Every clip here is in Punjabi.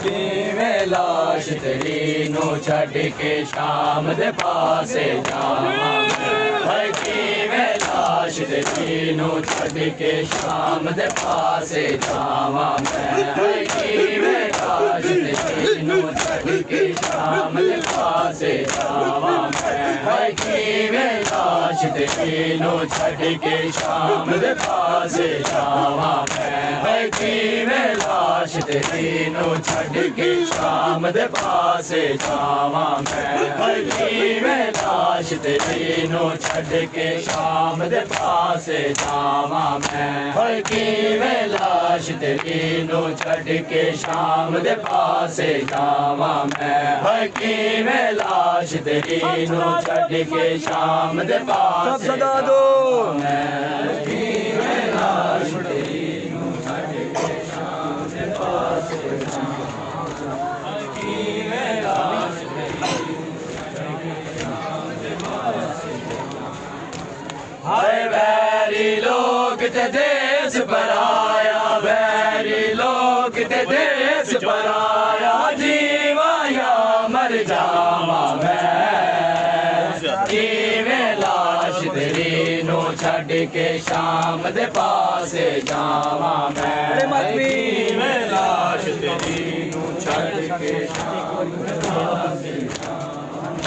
किवें लाश तेरी नू छड़ के शाम दे पासे जावां मैं किवें लाश तेरी नू छड़ के शाम दे पासे जावां मैं किवें लाश तेरी नू छड़ के शाम दे पासे जावां मैं किवें लाश तेरी नू छड़ के शाम दे पासे जावां मैं किवें लाश तेरी नू छड़ के शाम दे पासे जावां मैं किवें लाश तेरी नू छड़ के शाम दे पासे जावां मैं किवें लाश तेरी नू छड़ के शाम दे पासे जावां मैं किवें लाश तेरी नू छड़ के शाम दे पासे जावां मैं किवें लाश तेरी नू छड़ के शाम दे पासे जावां किवें लाश तेरी हाय वैरी लोग ते देश पराया वैरी लोग ते देश पराया जीवा या मर जावा मैं किवें लाश तेरी नू छड़ के शाम दे पासे जावा मैं किवें लाश तेरी नू छड़ के शाम दे पासे जावा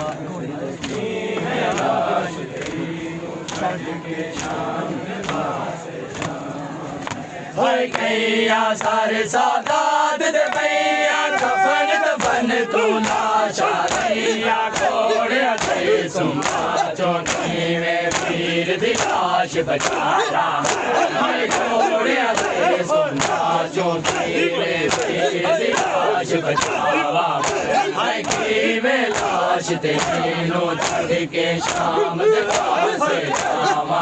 किवें लाश तेरी नू छड़ के शाम दे पासे हाय कैया सारे सादात दे भैया कफन दफन तू लाशा दैया कोड़िया ते सुमा चौथी में पीर दी लाश बचारा हाय कोड़िया ते सुमा चौथी में पीर दी लाश बचावा हाय किवें लाश तेरी नू छड़ के शाम दे पासे जावा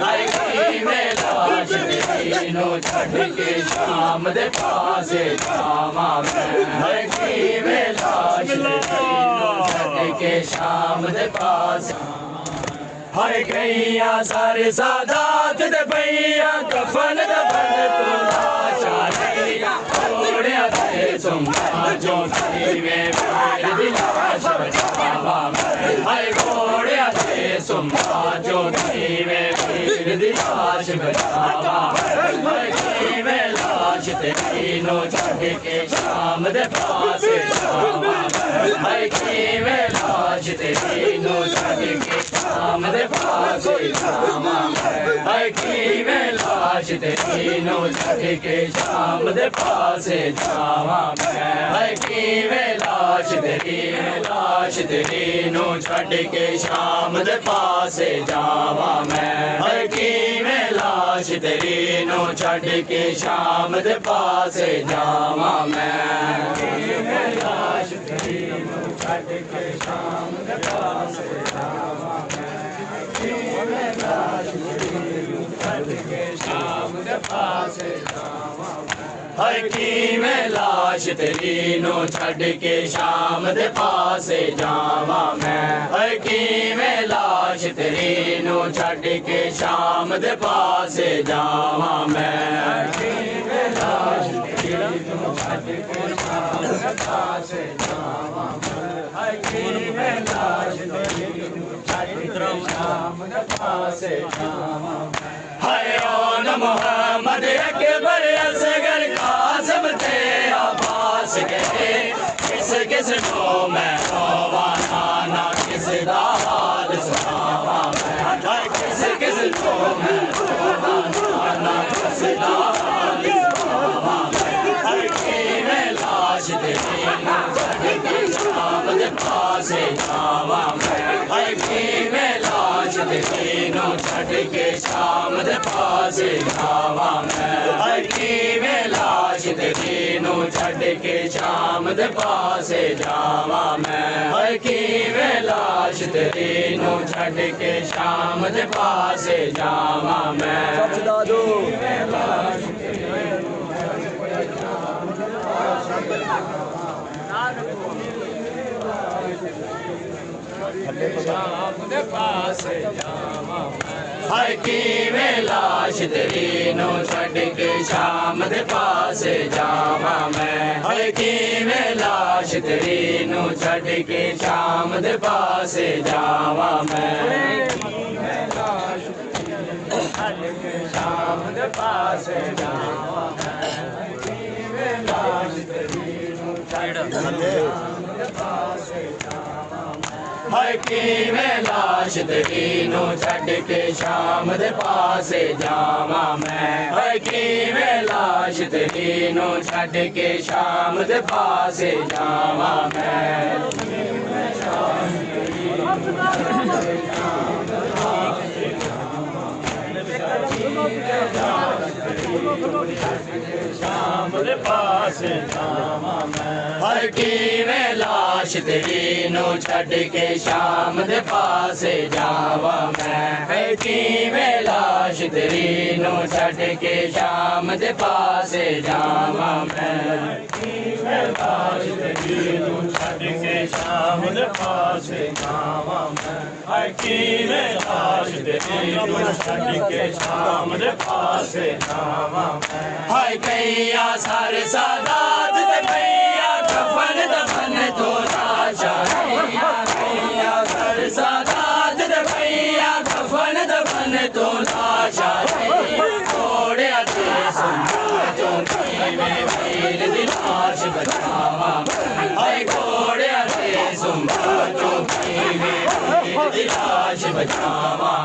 हाय किवें लाश तेरी नू छड़ के शाम दे पासे जावा मैं किवें लाश तेरी नू छड़ के शाम दे पासे हाय गैया सारे सादात दे भैया कफन दफन तू लाशा दैया कोड़िया ते सुमा चौथी में पीर दी लाश बचावा हाय कोड़िया ते सुमा चौथी में पीर दी लाश बचावा हाय किवें लाश तेरी नू छड़ के शाम दे पासे जावा हाय किवें लाश तेरी नू छड़ के शाम दे पासे जावा हाय किवें लाश तेरी नू छड़ के शाम दे पासे जावा हाय किवें लाश तेरी नू छड़ के शाम दे पासे जावा मैं हाय किवें लाश तेरी नू छड़ के शाम दे पासे जावा मैं किवें लाश तेरी नू छड़ के शाम दे पासे जावा किवें लाश तेरी नू छड़ के शाम दे पासे जावा हाय किवें लाश तेरी नू छड़ के शाम दे पासे जावा मैं हाय किवें लाश तेरी नू छड़ के शाम दे पासे जावा मैं किवें लाश तेरी नू छड़ के शाम दे पासे जावा हाय किवें लाश तेरी नू छड़ के शाम दे पासे जावा हाय ओ मोहम्मद अकबर असगर कासिम ते अब्बास गए किस किस को मैं होवाना ना किस दा हाल सुनावा मैं किस किस को मैं होवाना ना किस दा हाल सुनावा हर किवें लाश तेरी नू छड़ के शाम दे पासे जावा हर किवें लाश तेरी नू छड़ के शाम दे पासे जावा हर किवें लाश तेरी नू छड़ के शाम दे पासे जावा मैं हर किवें लाश तेरी नू छड़ के शाम दे पासे जावा मैं किवें लाश तेरी नू छड़ के शाम दे पासे जावा हर किवें लाश तेरी नू छड़ के शाम दे पासे जावा मैं ਹਾਏ ਕਿਵੇਂ ਲਾਸ਼ ਤੇਰੀ ਨੂੰ ਛੱਡ ਕੇ ਸ਼ਾਮ ਦੇ ਪਾਸੇ ਜਾਵਾਂ ਮੈਂ ਕਿਵੇਂ ਲਾਸ਼ ਛੱਡ ਕੇ ਸ਼ਾਮ ਦੇ ਪਾਸੇ ਜਾਵਾਂ ਮੈਂ ਕਿਵੇਂ ਲਾਸ਼ ਤੇਰੀ ਨੂੰ ਛੱਡ ਕੇ ਸ਼ਾਮ ਦੇ ਪਾਸੇ ਜਾਵਾਂ ਮੈਂ ਹਾਏ ਕਿਵੇਂ ਲਾਸ਼ ਤੇਰੀ ਨੂੰ ਛੱਡ ਕੇ ਸ਼ਾਮ ਦੇ ਪਾਸੇ ਜਾਵਾਂ ਮੈਂ ਹਾਏ ਕਿਵੇਂ ਲਾਸ਼ ਤੇਰੀ ਨੂੰ ਛੱਡ ਕੇ ਸ਼ਾਮ ਦੇ ਪਾਸੇ ਜਾਵਾਂ ਮੈਂ ਕਿਵੇਂ ਲਾਸ਼ ਤੇਰੀ ਨੂੰ ਛੱਡ ਕੇ ਸ਼ਾਮ ਦੇ ਪਾਸੇ ਸ਼ਾਮ ਦੇ ਪਾਸੇ ਜਾਵਾਂ ਮੈਂ ਹਾਏ ਕਿਵੇਂ ਲਾਸ਼ ਤੇਰੀ ਨੂੰ ਛੱਡ ਕੇ ਸ਼ਾਮ ਦੇ ਪਾਸੇ ਜਾਵਾਂ ਮੈਂ ਹਾਏ ਕਿਵੇਂ ਲਾਸ਼ ਤੇਰੀ ਨੂੰ ਛੱਡ ਕੇ ਸ਼ਾਮ ਦੇ ਪਾਸੇ ਜਾਵਾਂ ਮੈਂ ਕਿਵੇਂ ਲਾਸ਼ ਤੇਰੀ ਨੂੰ ਛੱਡ ਕੇ ਸ਼ਾਮ ਦੇ ਪਾਸੇ ਜਾਵਾਂ ਮੈਂ ਹਾਏ ਕਿਵੇਂ ਲਾਸ਼ ਤੇਰੀ ਨੂੰ ਛੱਡ ਕੇ ਸ਼ਾਮ ਦੇ ਪਾਸੇ ਜਾਵਾਂ ਮੈਂ ਹਾਏ ਕਈਆਂ ਸਾਰੇ ਸਾਦਾਤ ਤੇ ਕਈਆਂ ਕਫਨ ਦਫਨ ਤੋਂ ਲਾਸ਼ਾਂ ਕਈਆਂ ਸਾਰੇ ਸਾਦਾਤ ਤੇ ਕਈਆਂ ਕਫਨ ਦਫਨ ਤੋਂ ਲਾਸ਼ਾਂ ਘੋੜਿਆਂ ਤੇ ਸੰਭਾਲ ਚੋਂ ਕਿਵੇਂ ਵੀਰ ਦੀ ਲਾਸ਼ ਬਚਾਵਾਂ ਹਾਏ ਘੋੜਿਆਂ ਤੇ ਸੰਭਾਲ ਚੋਂ ਕਿਵੇਂ ਵੀਰ ਦੀ ਲਾਸ਼ ਬਚਾਵਾਂ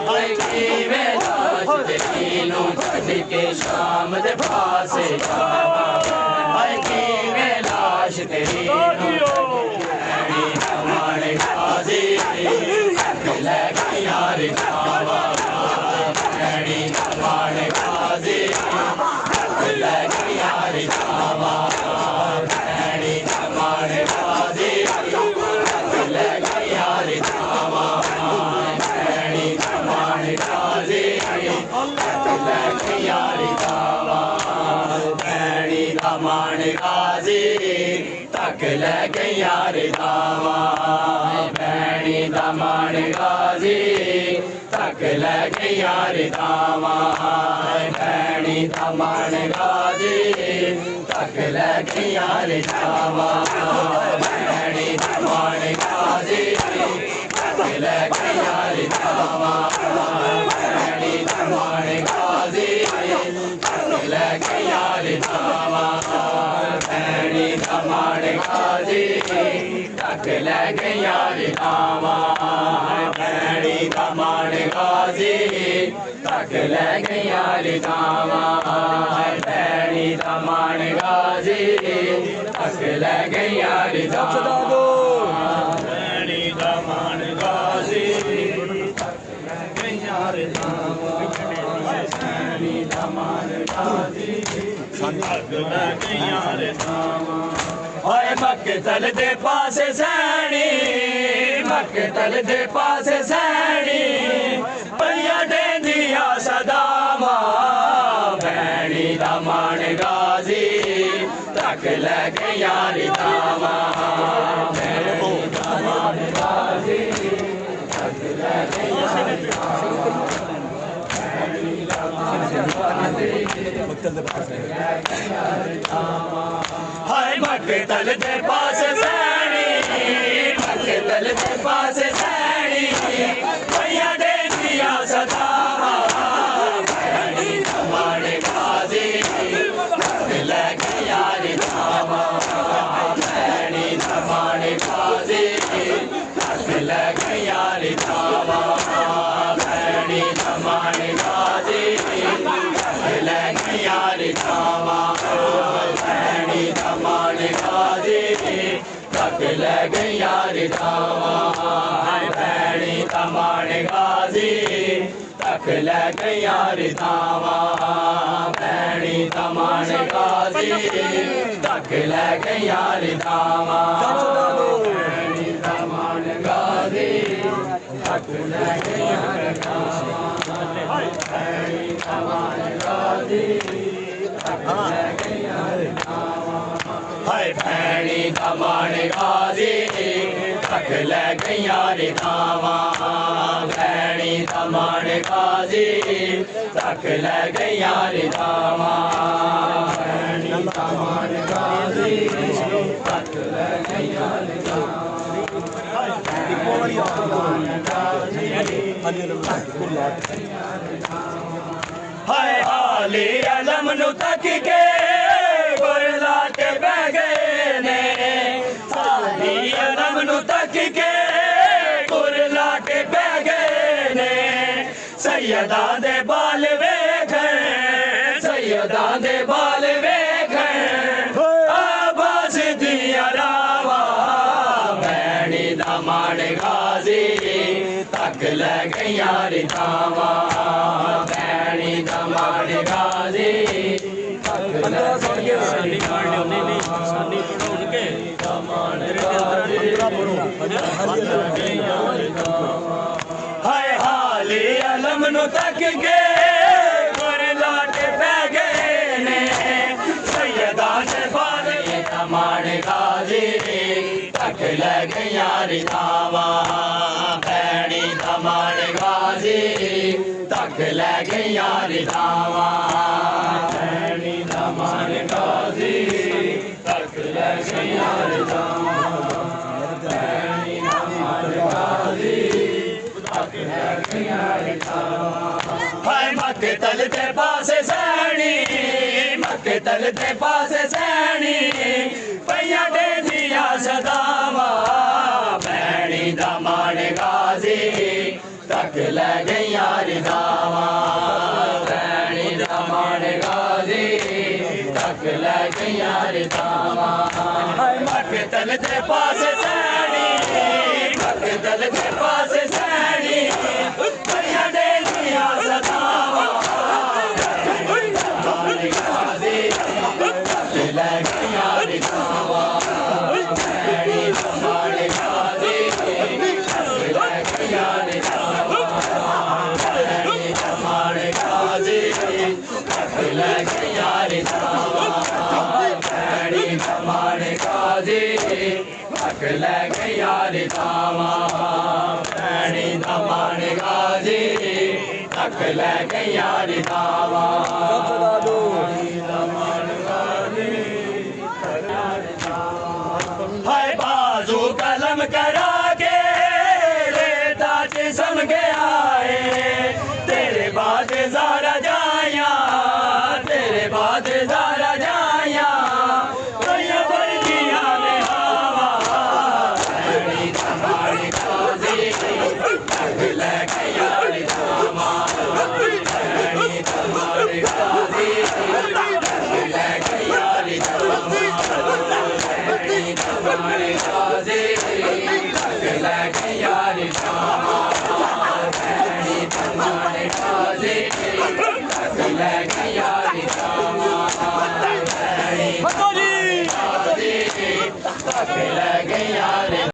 ਹਾਏ ਕਿਵੇਂ ਲਾਸ਼ ਤੇਰੀ ਨੂੰ ਛੱਡ ਕੇ ਸ਼ਾਮ ਦੇ ਪਾਸੇ ਜਾਵਾਂ ਹਾਏ ਕਿਵੇਂ ਲਾਸ਼ ਤੇਰੀ ਨੂੰ ਮਾਣੇ ਕਾਜ਼ੀ ਲੈ ਕੇ ਯਾਰ ਜਾਵਾਂ ਐੜੀ ਮਾਣੇ ਕਾਜ਼ੀ ਲੈ ਕੇ ਯਾਰ ਜਾਵਾਂ ਐੜੀ ਮਾਣੇ ਕਾਜ਼ੀ ਲੈ ਕੇ ਯਾਰ ਜਾਵਾਂ ਐੜੀ ਮਾਣੇ ਕਾਜ਼ੀ ਲੈ ਕੇ ਯਾਰ ਜਾਵਾਂ ਐੜੀ ਦਾ ਮਾਣੇ ਕਾਜ਼ੀ ਤੱਕ ਲੈ ਕੇ ਯਾਰ ਜਾਵਾਂ ਭੈਣੀ ਦਾ ਮਾਣ ਗਾਜ਼ੀ ਤੱਕ ਲੈ ਕੇ ਯਾਰ ਜਾਵਾਂ ਭੈਣੀ ਦਾ ਮਾਣ ਗਾਜ਼ੀ ਤੱਕ ਲੈ ਕੇ ਯਾਰ ਜਾਵਾਂ ਭੈਣੀ ਦਾ ਮਾਣ ਗਾਜ਼ੀ ਤੱਕ ਲੈ ਕੇ ਯਾਰ ਜਾਵਾਂ ਭੈਣੀ ਦਾ ਮਾਣ ਗਾਜ਼ੀ ਤੱਕ ਲੈ ਕੇ ਯਾਰ ਜਾਵਾਂ ਭੈਣੀ ਦਾ ਮਾਣ ਗਾਜ਼ੀ ਤੱਕ ਲੈ ਕੇ ਯਾਰ ਜਾਵਾਂ ਭੈਣੀ ਦਾ ਮਾਣ ਗਾਜ਼ੀ ਤੱਕ ਲੈ ਕੇ ਯਾਰ ਜਾਵਾਂ ਭੈਣੀ ਦਾ ਮਾਣ ਗਾਜ਼ੀ ਤੱਕ ਲੈ ਕੇ ਯਾਰ ਜਾਵਾਂ ਭੈਣੀ ਦਾ ਮਾਣ ਗਾਜ਼ੀ ਤੱਕ ਲੈ ਕੇ ਯਾਰ ਜਾਵਾਂ ਭੈਣੀ ਦਾ ਮਾਣ ਗਾਜ਼ੀ ਤੱਕ ਲੈ ਕੇ ਯਾਰ ਜਾਵਾਂ ਹਾਏ ਮਕਤਲ ਦੇ ਪਾਸੇ ਸੈਣੀ ਮਕਤਲ ਦੇ ਪਾਸੇ ਸੈਣੀ ਪਈਆਂ ਡੇਂਦੀਆਂ ਸਦਾਵਾਂ ਭੈਣੀ ਦਾ ਮਾਣ ਗਾਜ਼ੀ ਤੱਕ ਲੈ ਕੇ ਯਾਰ ਜਾਵਾਂ ਭੈਣੀ ਦਾ ਮਾਣ ਗਾਜ਼ੀ ਤੱਕ ਲੈ ਕੇ ਯਾਰ ਜਾਵਾਂ ਭੈਣੀ ਦਾ ਮਾਣ ਗਾਜ਼ੀ ਮਕਤਲ ਦੇ ਪਾਸੇ ਲੈ ਕੇ ਯਾਰ ਜਾਵਾਂ ਹਾਏ ਮਕਤਲ ਦੇ ਪਾਸੇ ਸੈਣੀ ਮਕਤਲ ਦੇ ਪਾਸੇ ਸੈਣੀ ਪਈਆਂ ਡੇਂਦੀਆਂ ਸਦਾਵਾਂ ਭੈਣੀ ਦਾ ਮਾਣ ਗਾਜ਼ੀ ਤੱਕ ਲੈ ਕੇ ਯਾਰ ਜਾਵਾਂ ਭੈਣੀ ਦਾ ਮਾਣ ਗਾਜ਼ੀ ਤੱਕ ਲੈ ਕੇ ਯਾਰ ਜਾਵਾਂ ਭੈਣੀ ਦਾ ਮਾਣ ਗਾਜ਼ੀ ਤੱਕ ਲੈ ਕੇ ਯਾਰ ਜਾਵਾਂ ਭੈਣੀ ਦਾ ਮਾਣ ਗਾਜ਼ੀ ਤੱਕ ਲੈ ਕੇ ਯਾਰ ਜਾਵਾਂ ਭੈਣੀ ਦਾ ਮਾਣ ਗਾਜ਼ੀ ਤੱਕ ਲੈ ਕੇ ਯਾਰ ਜਾਵਾਂ ਭੈਣੀ ਦਾ ਮਾਣ ਗਾਜ਼ੀ ਤੱਕ ਲੈ ਕੇ ਯਾਰ ਜਾਵਾਂ ਭੈਣੀ ਦਾ ਮਾਣ ਗਾਜ਼ੀ ਤੱਕ ਲੈ ਕੇ ਯਾਰ ਜਾਵਾਂ ਭੈਣੀ ਦਾ ਮਾਣ ਗਾਜ਼ੀ ਤੱਕ ਲੈ ਕੇ ਯਾਰ ਜਾਵਾਂ ਹਾਏ ਭੈਣੀ ਦਾ ਮਾਣ ਗਾਜ਼ੀ ਤੱਕ ਲੈ ਕੇ ਯਾਰ ਜਾਵਾਂ ਭੈਣੀ ਦਾ ਮਾਣ ਗਾਜ਼ੀ ਤੱਕ ਲੈ ਕੇ ਯਾਰ ਜਾਵਾਂ ਭੈਣੀ ਦਾ ਮਾਣ ਗਾਜ਼ੀ ਹਾਏ ਹਾਲੀ ਅਲਮ ਨੂੰ ਤੱਕ ਕੇ ਗੁਰਲਾ ਕੇ ਬਹਿ ਗਏ ਨੇ ਹਾਲੀ ਅਲਮ ਨੂੰ ਤੱਕ ਕੇ ਗੁਰਲਾ ਕੇ ਬਹਿ ਗਏ ਨੇ ਸੈਯਦਾਂ ਦੇ ਬਾਲ ਵੇਖਣ ਸੈਯਦਾਂ ਦੇ ਬਾਲ ਵੇਖਣ ਆਬਾਸ ਦੀਆਂ ਰਾਵਾਂ ਭੈਣੀ ਦਾ ਮਾਣ ਗਾਜ਼ੀ ਤੱਕ ਲੈ ਗਈਆਂ ਰਿਤਾਵਾਂ ਭੈਣੀ ਦਾ ਮਾਣ ਗਾਜ਼ੀ ਤੱਕ ਲੈ ਗਈਆਂ ਰਿਤਾਵਾਂ ਸਾਡੀ ਪੜੋੜ ਕੇ ਦਾ ਮਾਣ ਗਾਜ਼ੀ ਹਾਏ ਹਾਲੀ ਅਲਮ ਨੂੰ ਤੱਕ ਕੇ ਗੁਰਲਾ ਕੇ ਬਹਿ ਗਏ ਨੇ ਸੈਯਦਾਂ ਦੇ ਬਾਲ ਦਾ ਮਾਣ ਗਾਜ਼ੀ ਤੱਕ ਲੈ ਗਈਆਂ ਰਿਤਾਵਾਂ ਭੈਣੀ ਦਾ ਮਾਣ ਗਾਜ਼ੀ ਤੱਕ ਲੈ ਗਈਆਂ ਰਿਤਾਵਾਂ ਭੈਣੀ ਦਾ ਮਾਣ ਗਾਜ਼ੀ ਤੱਕ ਲੈ ਗਈਆਂ ਰਿਤਾਵਾਂ ਭੈਣੀ ਦਾ ਮਾਣ ਗਾਜ਼ੀ ਤੱਕ ਲੈ ਗਈਆਂ ਰਿਤਾਵਾਂ ਹਾਏ ਮਕਤਲ ਦੇ ਪਾਸੇ ਸੈਣੀ ਮਕਤਲ ਦੇ ਪਾਸੇ ਸੈਣੀ ਪਈਆਂ ਦੀਆਂ ਸਦਾਵਾਂ ਭੈਣੀ ਦਾ ਮਾਣ ਗਾਜ਼ੀ ਤੱਕ ਲੈ ਗਈਆਂ ਰਿਦਾਵਾਂ ਭੈਣੀ ਦਾ ਮਾਣ ਗਾਜ਼ੀ ਤੱਕ ਲੈ ਗਈਆਂ ਰਿਦਾਵਾਂ ਹਾਏ ਮਕਤਲ ਦੇ ਪਾਸੇ ਸੈਣੀ ਮਕਤਲ ਦੇ ਪਾਸੇ ਸੈਣੀ ਪਈਆਂ ਦੀਆਂ ਸਦਾਵਾਂ ਭੈਣੀ ਦਾ ਮਾਣ ਗਾਜ਼ੀ ਤੱਕ ਲੈ ਗਈਆਂ ਰਿਦਾਵਾਂ ਭੈਣੀ ਦਾ ਮਾਣ ਗਾਜ਼ੀ ਤੱਕ ਲੈ ਗਈਆਂ ਰਿਦਾਵਾਂ ਭੈਣੀ ਦਾ ਮਾਣ ਗਾਜ਼ੀ ਤੱਕ ਲੈ ਗਈਆਂ ਰਿਦਾਵਾਂ ਭੈਣੀ ਦਾ ਮਾਣ ਗਾਜ਼ੀ ਤੱਕ ਲੈ ਗਈਆਂ ਰਿਦਾਵਾਂ ਭੈਣੀ ਦਾ ਮਾਣ ਗਾਜ਼ੀ ਤੱਕ ਲੈ ਗਈਆਂ ਰਿਦਾਵਾਂ ਹਾਏ ਬਾਜ਼ੂ ਕਲਮ ਕਰਾ ਕੇ ਰੇਤਾ ਜਿਸਮ ਗਿਆ ਏ ਤੇਰੇ ਬਾਦ ਜ਼ਾਰਾ ਜਾਇਆ ਤੇਰੇ ਬਾਦ ਜ਼ਾਰਾ ਜਾਇਆ ਕਈਆਂ ਵਰਗੀਆਂ ਨੇ ਹਵਾ ਭੈਣੀ ਦਾ ਮਾਣ ਗਾਜ਼ੀ ਤੱਕ ਲੈ ਗਈਆਂ ਰਿਦਾਵਾਂ ਭੈਣੀ ਦਾ ਮਾਣ ਗਾਜ਼ੀ ਤੱਕ ਲੈ ਗਈਆਂ ਰਿਦਾਵਾਂ ਭੈਣੀ ਦਾ ਮਾਣ ਗਾਜ਼ੀ ਤੱਕ ਲੈ ਗਈਆਂ ਰਿਦਾਵਾਂ ਭੈਣੀ ਦਾ ਮਾਣ ਗਾਜ਼ੀ ਤੱਕ ਲੈ ਗਈਆਂ ਰਿਦਾਵਾਂ ਭੈਣੀ ਦਾ ਮਾਣ ਗਾਜ਼ੀ ਤੱਕ ਲੈ ਗਈਆਂ ਰਿਦਾਵਾਂ